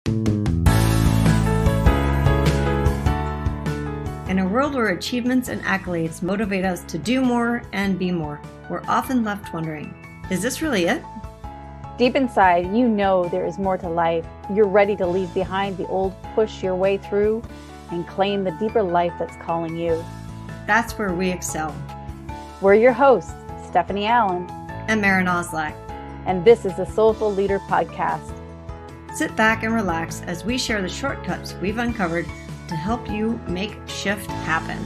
In a world where achievements and accolades motivate us to do more and be more, we're often left wondering, is this really it? Deep inside, you know there is more to life. You're ready to leave behind the old, push your way through, and claim the deeper life that's calling you. That's where we excel. We're your hosts, Stephanie Allen and Maren Oslak. And this is the Soulful Leader Podcast. Sit back and relax as we share the shortcuts we've uncovered to help you make shift happen.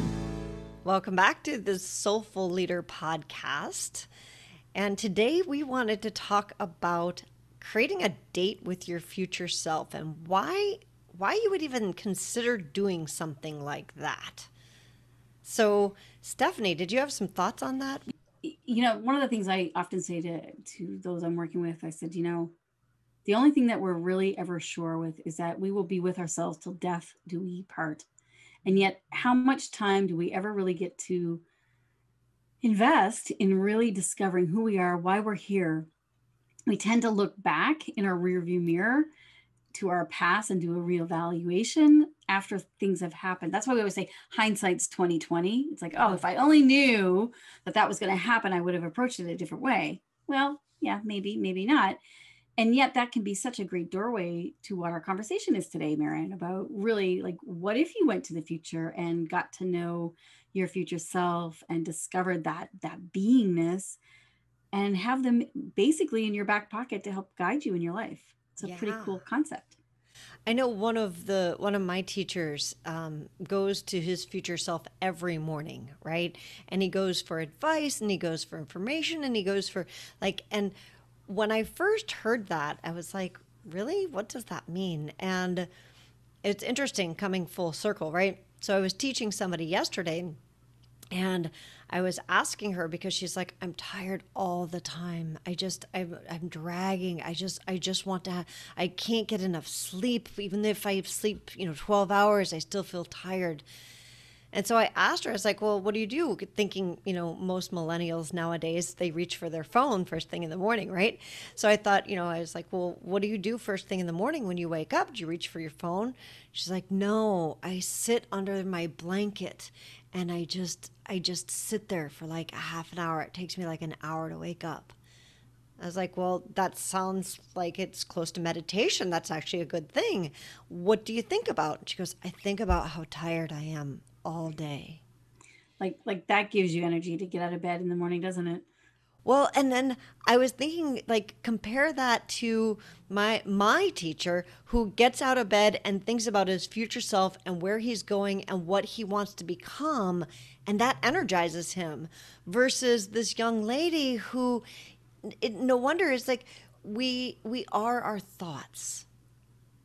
Welcome back to the Soulful Leader Podcast. And today we wanted to talk about creating a date with your future self and why you would even consider doing something like that. So, Stephanie, did you have some thoughts on that? You know, one of the things I often say to those I'm working with, I said, the only thing that we're really ever sure with is that we will be with ourselves till death do we part. And yet, how much time do we ever really get to invest in really discovering who we are, why we're here? We tend to look back in our rearview mirror to our past and do a reevaluation after things have happened. That's why we always say hindsight's 2020. It's like, oh, if I only knew that was going to happen, I would have approached it a different way. Well, yeah, maybe not. And yet that can be such a great doorway to what our conversation is today, Maren, about really like, what if you went to the future and got to know your future self and discovered that beingness and have them basically in your back pocket to help guide you in your life. It's a pretty cool concept. I know one of my teachers goes to his future self every morning, right? And he goes for advice and he goes for information and he goes for and when I first heard that, I was like, really? What does that mean? And it's interesting coming full circle, right? So I was teaching somebody yesterday and I was asking her because she's like, I'm tired all the time. I'm dragging. I just want to, I can't get enough sleep. Even if I sleep, 12 hours, I still feel tired. And so I asked her, I was like, well, what do you do? Thinking, most millennials nowadays, they reach for their phone first thing in the morning, right? So I thought, I was like, well, what do you do first thing in the morning when you wake up? Do you reach for your phone? She's like, no, I sit under my blanket and I just sit there for like a half an hour. It takes me like an hour to wake up. I was like, well, that sounds like it's close to meditation. That's actually a good thing. What do you think about? She goes, I think about how tired I am all day. Like that gives you energy to get out of bed in the morning, doesn't it? Well, and then I was thinking, compare that to my teacher who gets out of bed and thinks about his future self and where he's going and what he wants to become, and that energizes him, versus this young lady who, no wonder, is like, we are our thoughts,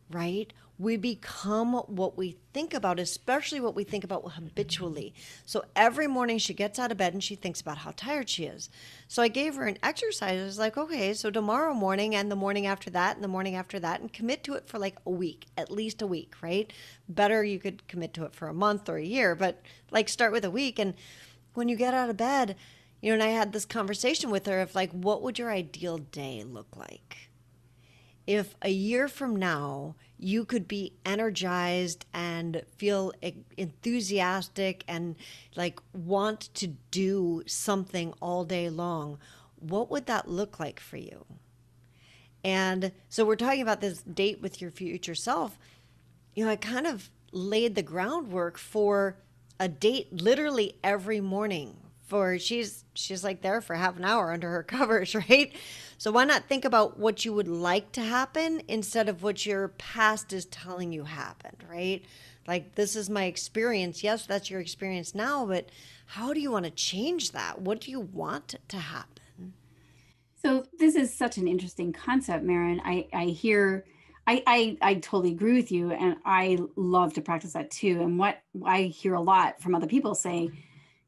right? We become what we think about, especially what we think about habitually. So every morning she gets out of bed and she thinks about how tired she is. So I gave her an exercise. I was like, okay, so tomorrow morning and the morning after that and the morning after that, and commit to it for like a week, at least a week, right? Better you could commit to it for a month or a year, but start with a week. And when you get out of bed, and I had this conversation with her of what would your ideal day look like? If a year from now you could be energized and feel enthusiastic and want to do something all day long, what would that look like for you? And so we're talking about this date with your future self. I kind of laid the groundwork for a date literally every morning. She's there for half an hour under her covers, right? So why not think about what you would like to happen instead of what your past is telling you happened, right? This is my experience. Yes, that's your experience now, but how do you want to change that? What do you want to happen? So this is such an interesting concept, Maren. I totally agree with you, and I love to practice that too. And what I hear a lot from other people say,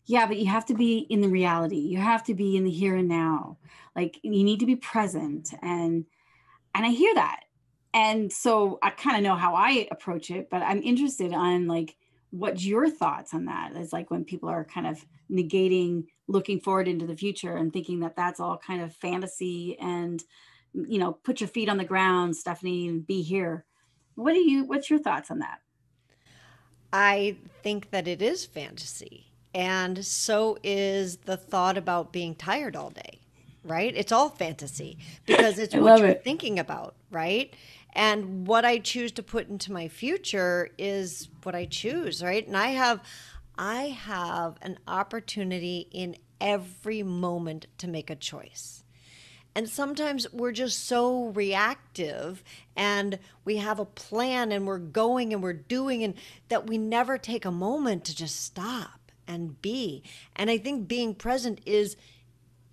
yeah, but you have to be in the reality. You have to be in the here and now. You need to be present. And I hear that. And so I kind of know how I approach it, but I'm interested on what's your thoughts on that? It's when people are kind of negating looking forward into the future and thinking that that's all kind of fantasy and, put your feet on the ground, Stephanie, and be here. What's your thoughts on that? I think that it is fantasy. And so is the thought about being tired all day, right? It's all fantasy because it's I what love you're it. thinking about, right? And what I choose to put into my future is what I choose, right? And I have an opportunity in every moment to make a choice. And sometimes we're just so reactive and we have a plan and we're going and we're doing and that we never take a moment to just stop and be. And I think being present is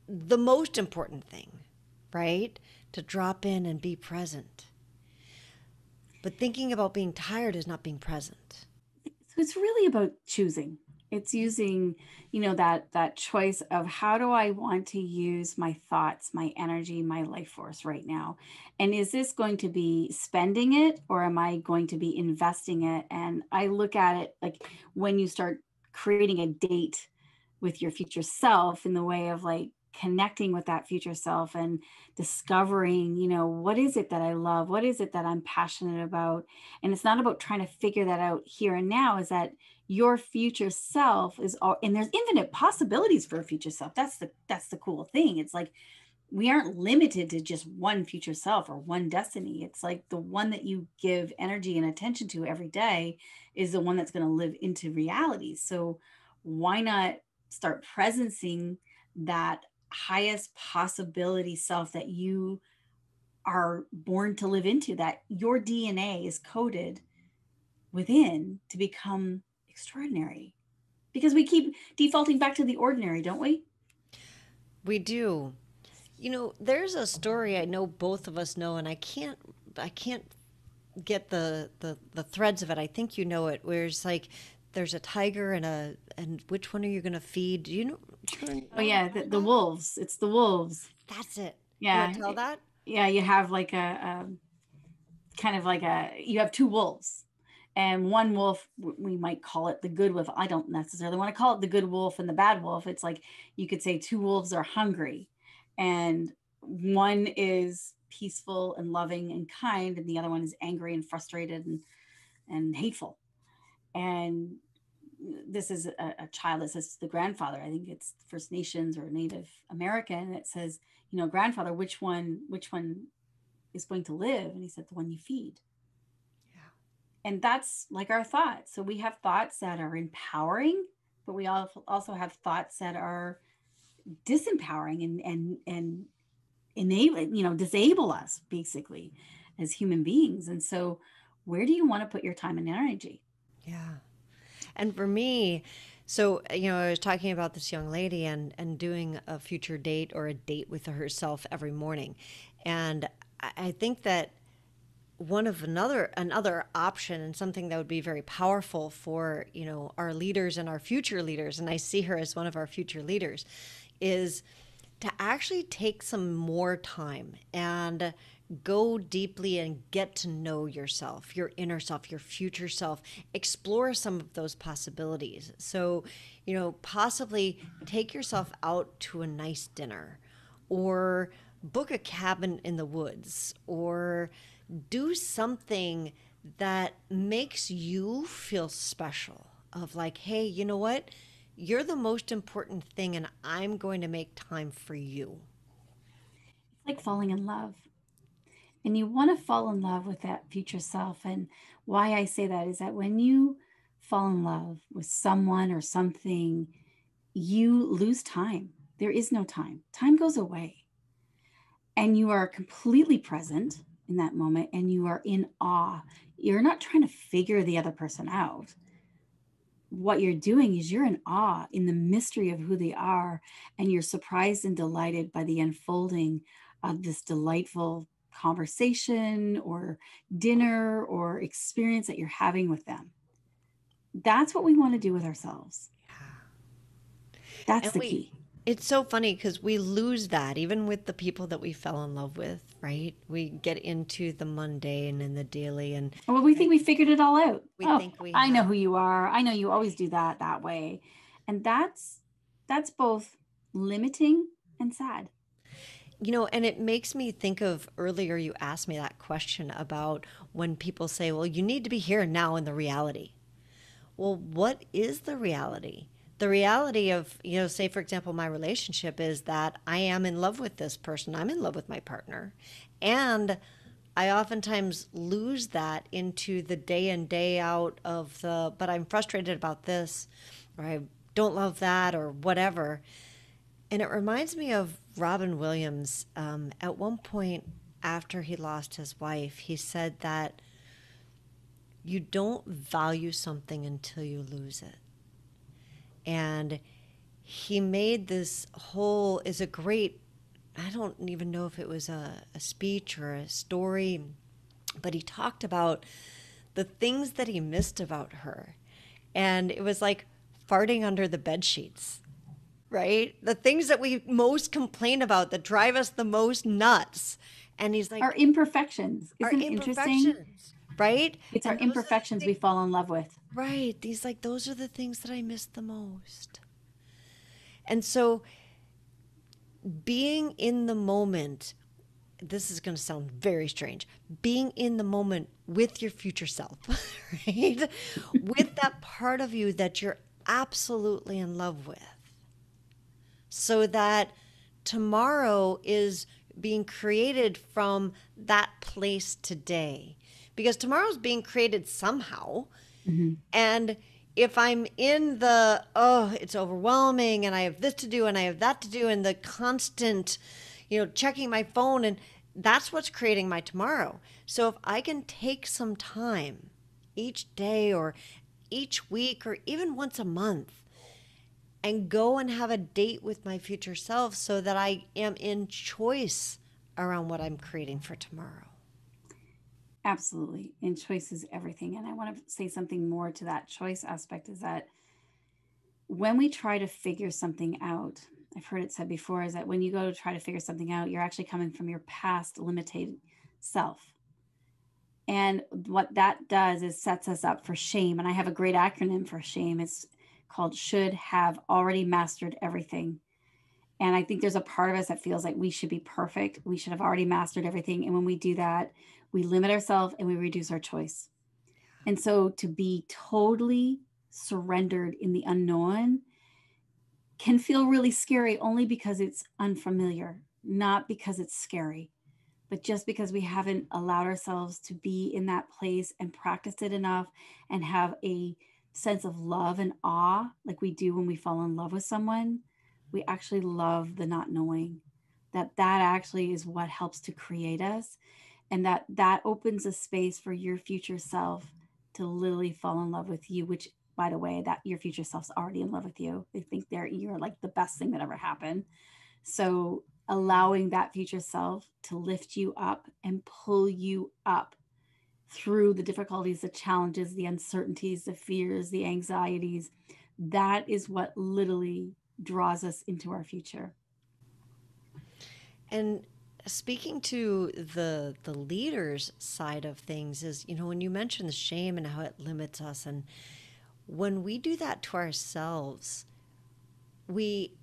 the most important thing, right? To drop in and be present. But thinking about being tired is not being present. So it's really about choosing. It's using, that choice of how do I want to use my thoughts, my energy, my life force right now? And is this going to be spending it or am I going to be investing it? And I look at it like when you start creating a date with your future self in the way of like connecting with that future self and discovering, what is it that I love? What is it that I'm passionate about? And it's not about trying to figure that out here and now, is that your future self is all, and there's infinite possibilities for a future self. That's the cool thing. It's like we aren't limited to just one future self or one destiny. It's like the one that you give energy and attention to every day is the one that's going to live into reality. So why not start presencing that highest possibility self that you are born to live into, that your DNA is coded within to become extraordinary? Because we keep defaulting back to the ordinary, don't we? We do. There's a story I know both of us know, and I can't get the threads of it. I think you know it. Where it's like there's a tiger and which one are you going to feed? Do you know Oh yeah, the that? wolves. It's the wolves. That's it. You want Yeah, to tell that? yeah. You have like a kind of like you have two wolves, and one wolf, we might call it the good wolf. I don't necessarily want to call it the good wolf and the bad wolf. It's like you could say two wolves are hungry, and one is peaceful and loving and kind, and the other one is angry and frustrated and hateful. And this is a child that says to the grandfather, I think it's First Nations or Native American, it says, grandfather, which one is going to live? And he said, the one you feed. Yeah. And that's like our thoughts. So we have thoughts that are empowering, but we also have thoughts that are disempowering and enable, disable us basically as human beings. And so where do you want to put your time and energy? Yeah. And for me, so I was talking about this young lady and doing a future date or a date with herself every morning, and I think that one of another option and something that would be very powerful for our leaders and our future leaders, and I see her as one of our future leaders, is to actually take some more time and go deeply and get to know yourself, your inner self, your future self, explore some of those possibilities. So, possibly take yourself out to a nice dinner or book a cabin in the woods or do something that makes you feel special of like, hey, you know what? You're the most important thing, and I'm going to make time for you. It's like falling in love. And you want to fall in love with that future self. And why I say that is that when you fall in love with someone or something, you lose time. There is no time. Time goes away. And you are completely present in that moment and you are in awe. You're not trying to figure the other person out. What you're doing is you're in awe in the mystery of who they are, and you're surprised and delighted by the unfolding of this delightful conversation or dinner or experience that you're having with them. That's what we want to do with ourselves. That's And the key. it's so funny because we lose that even with the people that we fell in love with, right? We get into the mundane and the daily, and Well, we think we figured it all out. we Oh, think we I know have. who you are. I know you always do that way. And that's both limiting and sad. And it makes me think of earlier you asked me that question about when people say, well, you need to be here now in the reality. Well, what is the reality? The reality of, say, for example, my relationship is that I am in love with this person. I'm in love with my partner. And I oftentimes lose that into the day in, day out of but I'm frustrated about this, or I don't love that, or whatever. And it reminds me of Robin Williams. At one point after he lost his wife, he said that you don't value something until you lose it. And he made this is a great, I don't even know if it was a speech or a story, but he talked about the things that he missed about her. And it was like farting under the bed sheets. Right? The things that we most complain about that drive us the most nuts. And he's like, our imperfections. Isn't it interesting? Right? It's our imperfections we fall in love with. Right. Those are the things that I miss the most. And so being in the moment, this is going to sound very strange, being in the moment with your future self, right? With that part of you that you're absolutely in love with. So that tomorrow is being created from that place today. Because tomorrow's being created somehow. Mm-hmm. And if I'm in it's overwhelming and I have this to do and I have that to do and the constant, checking my phone, and that's what's creating my tomorrow. So if I can take some time each day or each week or even once a month and go and have a date with my future self so that I am in choice around what I'm creating for tomorrow. Absolutely. And choice is everything. And I want to say something more to that choice aspect, is that when we try to figure something out, I've heard it said before, is that when you go to try to figure something out, you're actually coming from your past limited self. And what that does is sets us up for shame. And I have a great acronym for shame. It's called should have already mastered everything. And I think there's a part of us that feels like we should be perfect. We should have already mastered everything. And when we do that, we limit ourselves and we reduce our choice. And so to be totally surrendered in the unknown can feel really scary, only because it's unfamiliar, not because it's scary, but just because we haven't allowed ourselves to be in that place and practiced it enough and have a sense of love and awe like we do when we fall in love with someone. We actually love the not knowing, that actually is what helps to create us, and that opens a space for your future self to literally fall in love with you, which, by the way, that your future self's already in love with you. They think you're like the best thing that ever happened. So allowing that future self to lift you up and pull you up through the difficulties, the challenges, the uncertainties, the fears, the anxieties, that is what literally draws us into our future. And speaking to the leaders side of things is, when you mention the shame and how it limits us, and when we do that to ourselves, we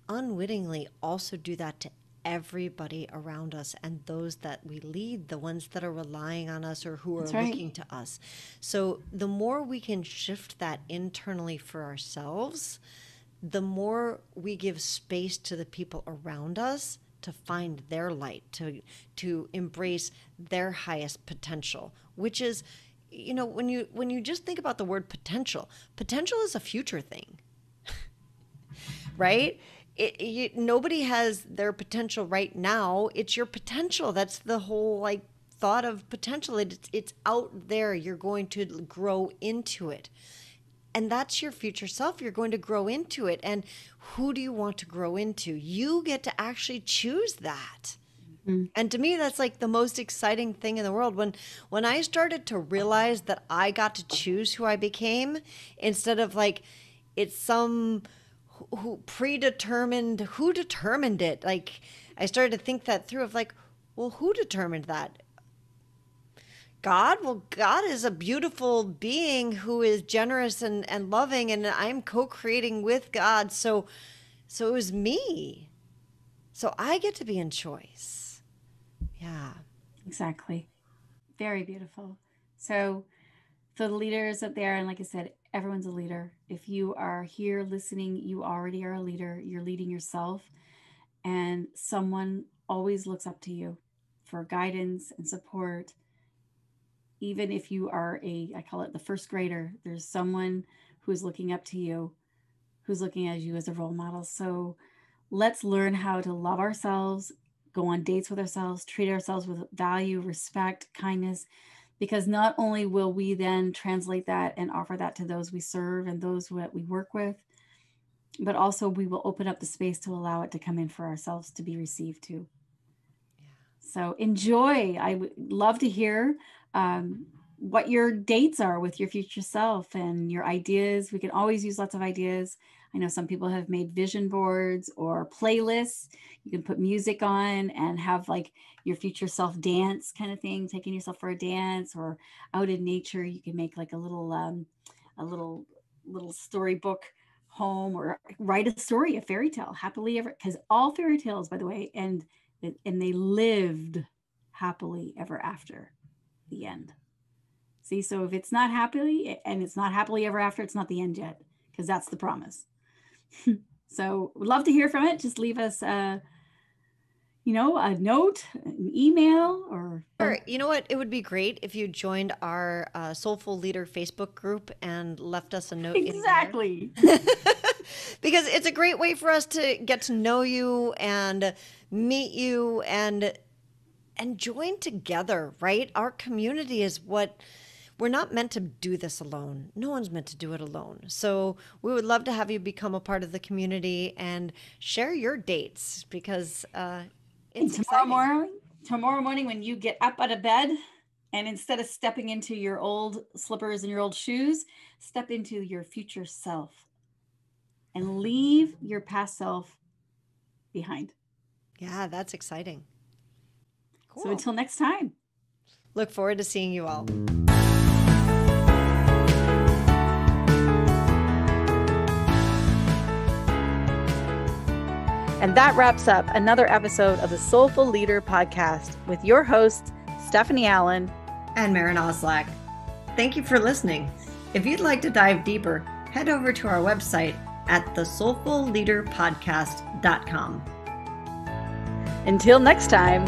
unwittingly also do that to everybody around us and those that we lead, the ones that are relying on us or who are looking to us. So the more we can shift that internally for ourselves, the more we give space to the people around us to find their light, to embrace their highest potential, which is, when you just think about the word potential is a future thing, right? Nobody has their potential right now. It's your potential. That's the whole thought of potential. It's out there. You're going to grow into it. And that's your future self. You're going to grow into it. And who do you want to grow into? You get to actually choose that. Mm-hmm. And to me, that's the most exciting thing in the world. When I started to realize that I got to choose who I became, instead of it's some who predetermined, who determined it? I started to think that through of well, who determined that? God? Well, God is a beautiful being who is generous and loving, and I'm co-creating with God. So it was me. So I get to be in choice. Yeah. Exactly. Very beautiful. So for the leaders up there, and like I said, everyone's a leader. If you are here listening, you already are a leader. You're leading yourself, and someone always looks up to you for guidance and support. Even if you are I call it the first grader, there's someone who's looking up to you, who's looking at you as a role model. So let's learn how to love ourselves, go on dates with ourselves, treat ourselves with value, respect, kindness, because not only will we then translate that and offer that to those we serve and those that we work with, but also we will open up the space to allow it to come in for ourselves to be received too. Yeah. So enjoy. I would love to hear what your dates are with your future self and your ideas. We can always use lots of ideas. I know some people have made vision boards or playlists. You can put music on and have like your future self dance kind of thing, taking yourself for a dance, or out in nature. You can make like a little storybook home, or write a story, a fairy tale, happily ever, because all fairy tales, by the way, and they lived happily ever after the end. See, so if it's not happily and it's not happily ever after, it's not the end yet, because that's the promise. So we'd love to hear from it. Just leave us a note, an email, or you know what? It would be great if you joined our Soulful Leader Facebook group and left us a note. Exactly. Because it's a great way for us to get to know you and meet you and join together, right? Our community is what we're not meant to do this alone. No one's meant to do it alone. So we would love to have you become a part of the community and share your dates, because it's tomorrow morning when you get up out of bed, and instead of stepping into your old slippers and your old shoes, step into your future self and leave your past self behind. Yeah, that's exciting. Cool. So until next time. Look forward to seeing you all. And that wraps up another episode of the Soulful Leader podcast with your hosts, Stephanie Allen and Maren Oslac. Thank you for listening. If you'd like to dive deeper, head over to our website at thesoulfulleaderpodcast.com. Until next time.